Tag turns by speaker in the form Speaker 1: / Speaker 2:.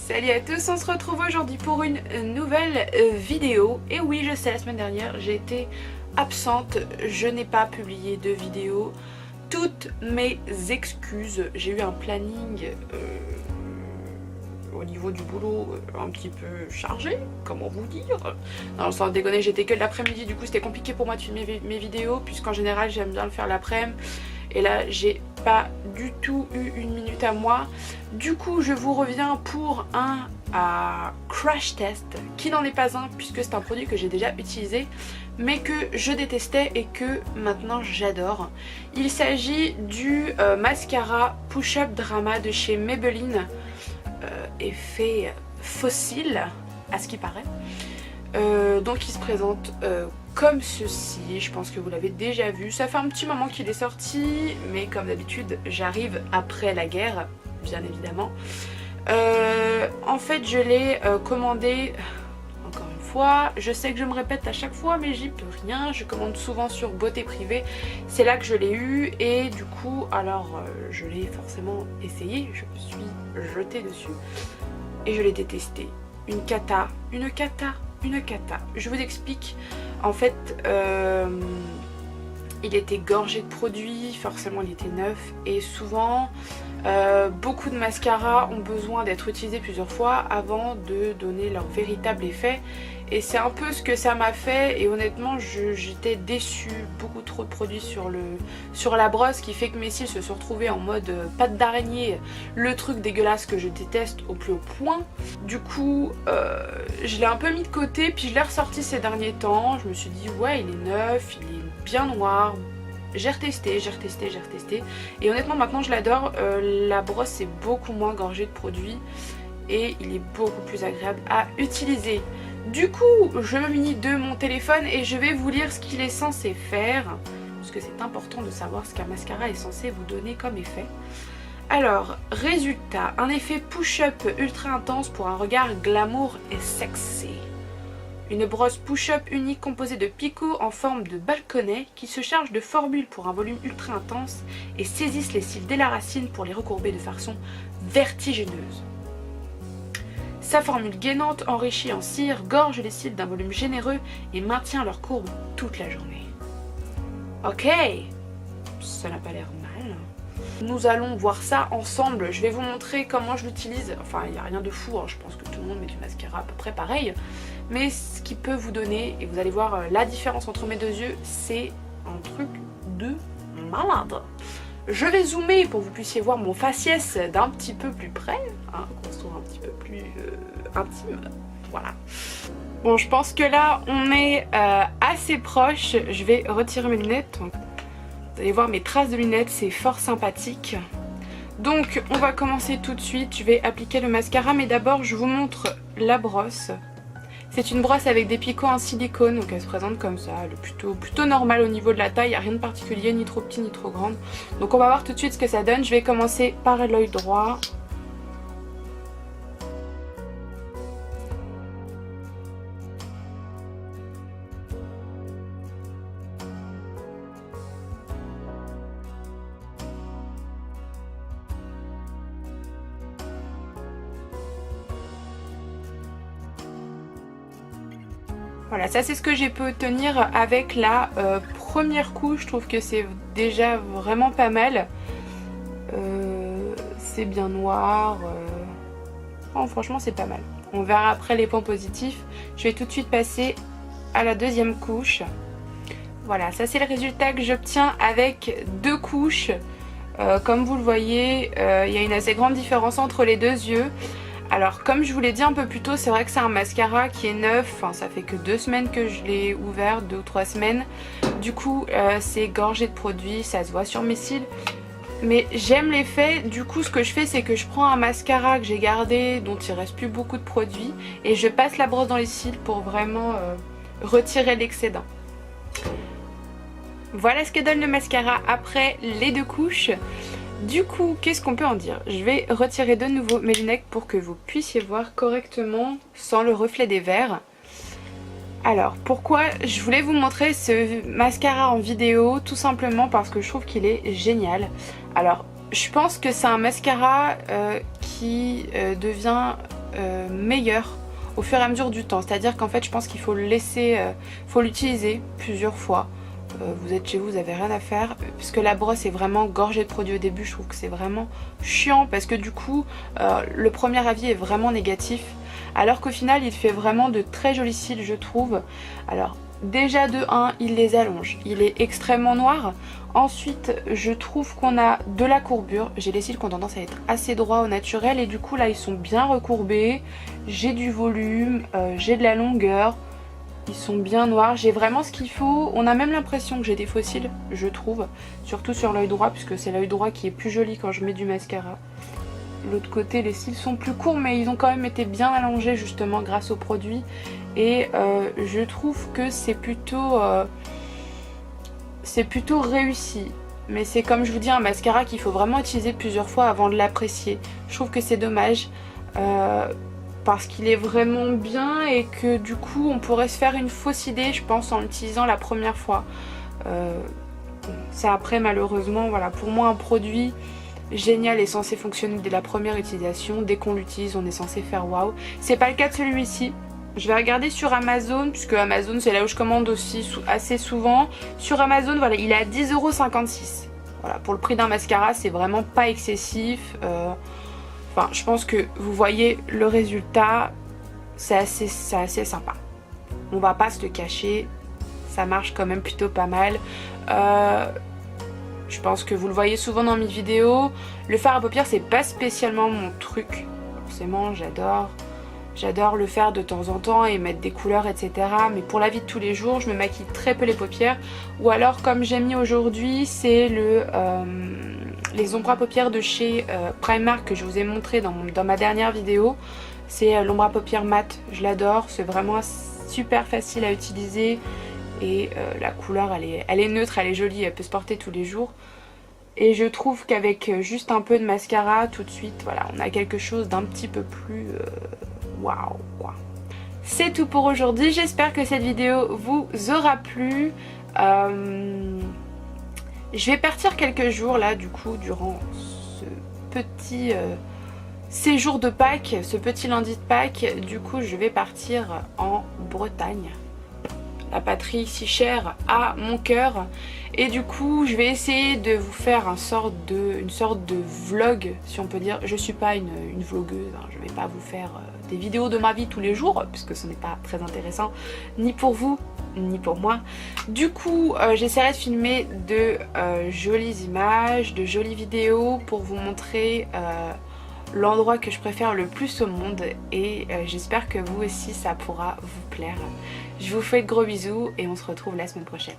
Speaker 1: Salut à tous, on se retrouve aujourd'hui pour une nouvelle vidéo. Et oui, je sais, la semaine dernière j'ai été absente, je n'ai pas publié de vidéo. Toutes mes excuses, j'ai eu un planning au niveau du boulot un petit peu chargé, comment vous dire. Non, sans déconner, j'étais que l'après-midi, du coup c'était compliqué pour moi de filmer mes vidéos, puisqu'en général j'aime bien le faire l'après-midi. Et là j'ai pas du tout eu une minute à moi. Du coup je vous reviens pour un crash test, qui n'en est pas un puisque c'est un produit que j'ai déjà utilisé mais que je détestais et que maintenant j'adore. Il s'agit du mascara Push Up Drama de chez Maybelline, effet fossile à ce qui paraît. Donc il se présente comme ceci, je pense que vous l'avez déjà vu, ça fait un petit moment qu'il est sorti, mais comme d'habitude j'arrive après la guerre, bien évidemment. En fait je l'ai commandé, encore une fois, je sais que je me répète à chaque fois mais j'y peux rien, je commande souvent sur Beauté Privée, c'est là que je l'ai eu et du coup alors je l'ai forcément essayé, je me suis jetée dessus et je l'ai détesté. Une cata, une cata, une cata. Je vous explique. En fait, il était gorgé de produits, forcément il était neuf et souvent beaucoup de mascaras ont besoin d'être utilisés plusieurs fois avant de donner leur véritable effet. Et c'est un peu ce que ça m'a fait et honnêtement j'étais déçue, beaucoup trop de produits sur la brosse qui fait que mes cils se sont retrouvés en mode pâte d'araignée, le truc dégueulasse que je déteste au plus haut point. Du coup je l'ai un peu mis de côté puis je l'ai ressorti ces derniers temps, je me suis dit ouais il est neuf, il est bien noir. J'ai retesté et honnêtement maintenant je l'adore, la brosse est beaucoup moins gorgée de produits et il est beaucoup plus agréable à utiliser. Du coup je me munis de mon téléphone et je vais vous lire ce qu'il est censé faire, parce que c'est important de savoir ce qu'un mascara est censé vous donner comme effet. Alors, résultat, un effet push-up ultra intense pour un regard glamour et sexy. Une brosse push-up unique composée de picots en forme de balconnet qui se charge de formules pour un volume ultra intense et saisissent les cils dès la racine pour les recourber de façon vertigineuse. Sa formule gainante enrichie en cire gorge les cils d'un volume généreux et maintient leur courbe toute la journée. Ok, ça n'a pas l'air mal. Nous allons voir ça ensemble, je vais vous montrer comment je l'utilise. Enfin il n'y a rien de fou, hein. Je pense que tout le monde met du mascara à peu près pareil. Mais ce qui peut vous donner, et vous allez voir la différence entre mes deux yeux, c'est un truc de malade. Je vais zoomer pour que vous puissiez voir mon faciès d'un petit peu plus près, hein, qu'on se trouve un petit peu plus intime, voilà. Bon, je pense que là on est assez proche, je vais retirer mes lunettes. Vous allez voir mes traces de lunettes, c'est fort sympathique. Donc on va commencer tout de suite, je vais appliquer le mascara, mais d'abord je vous montre la brosse. C'est une brosse avec des picots en silicone, donc elle se présente comme ça, elle est plutôt normale au niveau de la taille, il n'y a rien de particulier, ni trop petit ni trop grande. Donc on va voir tout de suite ce que ça donne, je vais commencer par l'œil droit. Voilà, ça c'est ce que j'ai pu obtenir avec la première couche, je trouve que c'est déjà vraiment pas mal. C'est bien noir, oh, franchement c'est pas mal. On verra après les points positifs. Je vais tout de suite passer à la deuxième couche. Voilà, ça c'est le résultat que j'obtiens avec deux couches. Comme vous le voyez, il y a une assez grande différence entre les deux yeux. Alors comme je vous l'ai dit un peu plus tôt, c'est vrai que c'est un mascara qui est neuf, enfin, ça fait que 2 semaines que je l'ai ouvert, 2 ou 3 semaines. Du coup c'est gorgé de produits, ça se voit sur mes cils. Mais j'aime l'effet, du coup ce que je fais c'est que je prends un mascara que j'ai gardé, dont il reste plus beaucoup de produits, et je passe la brosse dans les cils pour vraiment retirer l'excédent. Voilà ce que donne le mascara après les 2 couches. Du coup, qu'est-ce qu'on peut en dire? Je vais retirer de nouveau mes lunettes pour que vous puissiez voir correctement sans le reflet des verres. Alors, pourquoi je voulais vous montrer ce mascara en vidéo? Tout simplement parce que je trouve qu'il est génial. Alors, je pense que c'est un mascara qui devient meilleur au fur et à mesure du temps. C'est-à-dire qu'en fait je pense qu'il faut le laisser, faut l'utiliser plusieurs fois. Vous êtes chez vous, vous n'avez rien à faire, parce que la brosse est vraiment gorgée de produits au début. Je trouve que c'est vraiment chiant parce que du coup le premier avis est vraiment négatif, alors qu'au final il fait vraiment de très jolis cils, je trouve. Alors déjà de 1, il les allonge, il est extrêmement noir. Ensuite je trouve qu'on a de la courbure, j'ai les cils qui ont tendance à être assez droits au naturel, et du coup là ils sont bien recourbés, j'ai du volume, j'ai de la longueur. Ils sont bien noirs, j'ai vraiment ce qu'il faut. On a même l'impression que j'ai des faux cils, je trouve. Surtout sur l'œil droit, puisque c'est l'œil droit qui est plus joli quand je mets du mascara. L'autre côté, les cils sont plus courts, mais ils ont quand même été bien allongés justement grâce au produit. Et je trouve que c'est plutôt réussi. Mais c'est comme je vous dis un mascara qu'il faut vraiment utiliser plusieurs fois avant de l'apprécier. Je trouve que c'est dommage. Parce qu'il est vraiment bien et que du coup on pourrait se faire une fausse idée, je pense, en l'utilisant la première fois. C'est après malheureusement, voilà, pour moi un produit génial est censé fonctionner dès la première utilisation. Dès qu'on l'utilise on est censé faire waouh. C'est pas le cas de celui-ci. Je vais regarder sur Amazon, puisque Amazon c'est là où je commande aussi assez souvent. Sur Amazon, voilà, il est à 10,56 €. Voilà, pour le prix d'un mascara c'est vraiment pas excessif. Enfin, je pense que vous voyez le résultat, c'est assez sympa. On va pas se le cacher, ça marche quand même plutôt pas mal. Je pense que vous le voyez souvent dans mes vidéos. Le fard à paupières c'est pas spécialement mon truc. Forcément j'adore le faire de temps en temps et mettre des couleurs etc. Mais pour la vie de tous les jours je me maquille très peu les paupières. Ou alors comme j'ai mis aujourd'hui c'est les ombres à paupières de chez Primark que je vous ai montré dans ma dernière vidéo. C'est l'ombre à paupières mat, je l'adore, c'est vraiment super facile à utiliser. Et la couleur elle est neutre, elle est jolie, elle peut se porter tous les jours. Et je trouve qu'avec juste un peu de mascara, tout de suite, voilà, on a quelque chose d'un petit peu plus waouh quoi. C'est tout pour aujourd'hui, j'espère que cette vidéo vous aura plu. Je vais partir quelques jours là du coup durant ce petit séjour de Pâques, ce petit lundi de Pâques. Du coup je vais partir en Bretagne, la patrie si chère à mon cœur. Et du coup je vais essayer de vous faire une sorte de vlog si on peut dire. Je suis pas une vlogueuse, hein. Je vais pas vous faire des vidéos de ma vie tous les jours puisque ce n'est pas très intéressant ni pour vous ni pour moi. Du coup j'essaierai de filmer de jolies images, de jolies vidéos pour vous montrer l'endroit que je préfère le plus au monde. Et j'espère que vous aussi ça pourra vous plaire. Je vous fais de gros bisous et on se retrouve la semaine prochaine.